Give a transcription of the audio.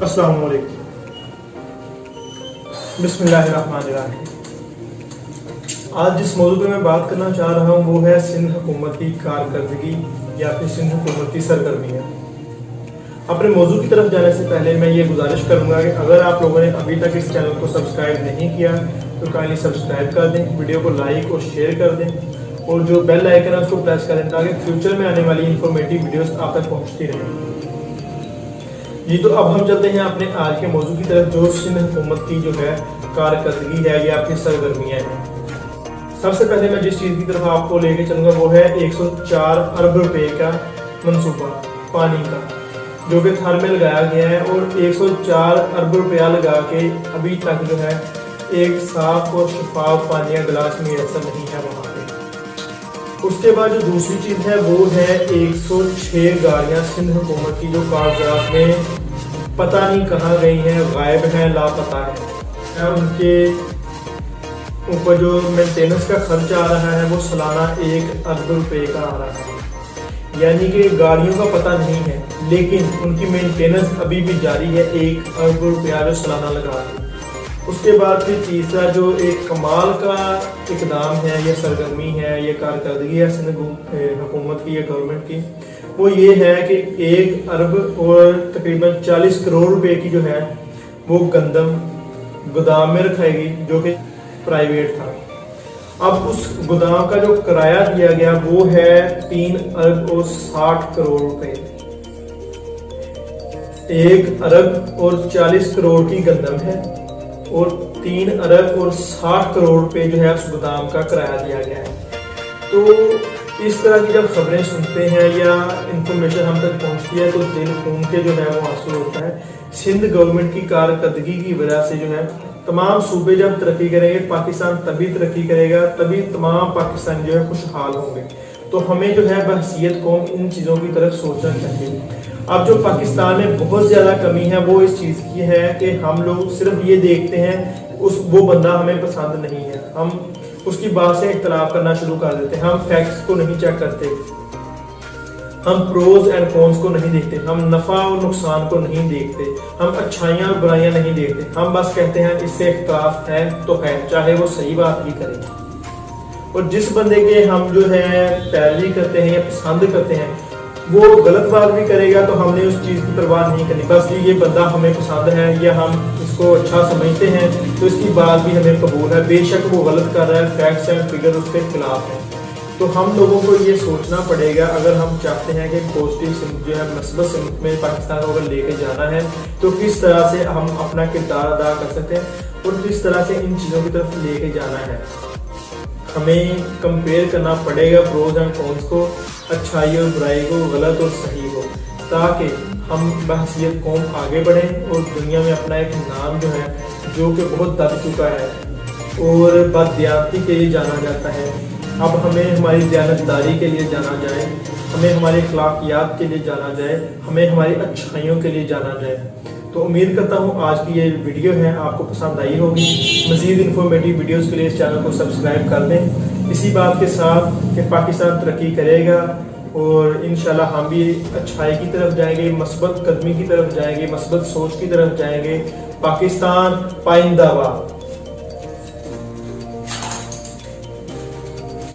अस्सलाम वालेकुम। बिस्मिल्लाहिर्रहमानिर्रहीम। आज जिस मौजू पे मैं बात करना चाह रहा हूँ वो है सिंध हुकूमत की कारकर्दगी या फिर सिंध हुकूमत की सरगर्मियाँ। अपने मौजू की तरफ जाने से पहले मैं ये गुजारिश करूँगा कि अगर आप लोगों ने अभी तक इस चैनल को सब्सक्राइब नहीं किया तो काइंडली सब्सक्राइब कर दें, वीडियो को लाइक और शेयर कर दें और जो बेल आइकन है उसको प्रेस करें ताकि फ्यूचर में आने वाली इंफॉर्मेटिव वीडियोस आप तक पहुँचती रहें। जी तो अब हम चलते हैं अपने आज के मौजू की तरफ, जो सिंध हुकूमत की जो है कारकर्दगी है या आपकी सरगर्मियाँ हैं। सबसे पहले मैं जिस चीज़ की तरफ आपको लेके चलूँगा वो है 104 अरब रुपए का मनसूबा पानी का, जो कि थर में लगाया गया है और 104 अरब रुपया लगा के अभी तक जो है एक साफ और शफाफ पानी का गिलास मैसर नहीं है वहाँ पे। उसके बाद जो दूसरी चीज़ है वो है 106 गाड़ियाँ सिंध हुकूमत की जो कागजात में पता नहीं कहाँ गई हैं, गायब हैं, लापता है। उनके ऊपर जो मेंटेनेंस का खर्च आ रहा है वो सालाना 1 अरब रुपए का आ रहा है, यानी कि गाड़ियों का पता नहीं है लेकिन उनकी मेंटेनेंस अभी भी जारी है, 1 अरब रुपया जो सालाना लगा है। उसके बाद फिर तीसरा जो एक कमाल का इकदाम है, ये सरगर्मी है, ये कारकर्दगी है सिंध हुकूमत की या गवर्नमेंट की, वो ये है कि 1 अरब और तकरीबन 40 करोड़ रुपए की जो है वो गंदम गोदाम में रखाएगी जो कि प्राइवेट था। अब उस गोदाम का जो किराया दिया गया वो है 3 अरब और 60 करोड़ रुपए। 1 अरब और 40 करोड़ की गंदम है और 3 अरब और 60 करोड़ रुपए जो है उस गोदाम का किराया दिया गया है। तो इस तरह की जब खबरें सुनते हैं या इंफॉर्मेशन हम तक पहुंचती है तो दिल खून के जो है वो आंसू होता है। सिंध गवर्नमेंट की कारकर्दगी की वजह से जो है तमाम सूबे जब तरक्की करेंगे, पाकिस्तान तभी तरक्की करेगा, तभी तमाम पाकिस्तान जो है खुशहाल होंगे। तो हमें जो है बहसीयत कौम इन चीज़ों की तरफ सोचना चाहिए। अब जो पाकिस्तान में बहुत ज़्यादा कमी है वो इस चीज़ की है कि हम लोग सिर्फ ये देखते हैं वो बंदा हमें पसंद नहीं है, हम उसकी बात से इख्तलाफ करना शुरू कर देते हैं, हम फैक्ट्स को नहीं चेक करते, हम प्रोज एंड कॉन्स को नहीं देखते, हम नफ़ा और नुकसान को नहीं देखते, हम अच्छाइयाँ और बुराइयाँ नहीं देखते, हम बस कहते हैं इससे इख्तलाफ है तो है, चाहे वो सही बात ही करे। और जिस बंदे के हम जो है पैरवी करते हैं या पसंद करते हैं वो गलत बात भी करेगा तो हमने उस चीज़ की परवाह नहीं करनी, बस ये बंदा हमें पसंद है या हम इसको अच्छा समझते हैं तो इसकी बात भी हमें कबूल है, बेशक वो गलत कर रहा है, फैक्ट्स एंड फिगर उसके खिलाफ है। तो हम लोगों को ये सोचना पड़ेगा अगर हम चाहते हैं कि पॉजिटिव सिंध जो है मस्बत सिंध में पाकिस्तान को अगर लेके जाना है तो किस तरह से हम अपना किरदार अदा कर सकते हैं और किस तरह से इन चीज़ों की तरफ लेके जाना है। हमें कंपेयर करना पड़ेगा प्रोज एंड कॉन्स को, अच्छाई और बुराई को, गलत और सही को, ताकि हम बहसीयत कौम आगे बढ़ें और दुनिया में अपना एक नाम जो है जो कि बहुत दब चुका है और बददियानती के लिए जाना जाता है, अब हमें हमारी दयानतदारी के लिए जाना जाए, हमें हमारे अखलाकियात के लिए जाना जाए, हमें हमारी अच्छाइयों के लिए जाना जाए। तो उम्मीद करता हूँ आज की ये वीडियो है आपको पसंद आई होगी। मज़ीद इन्फॉर्मेटिव वीडियोस के लिए इस चैनल को सब्सक्राइब कर दें, इसी बात के साथ कि पाकिस्तान तरक्की करेगा और इंशाल्लाह हम भी अच्छाई की तरफ जाएंगे, मस्बत कदमी की तरफ जाएंगे, मस्बत सोच की तरफ जाएंगे। पाकिस्तान पाइंदाबाद।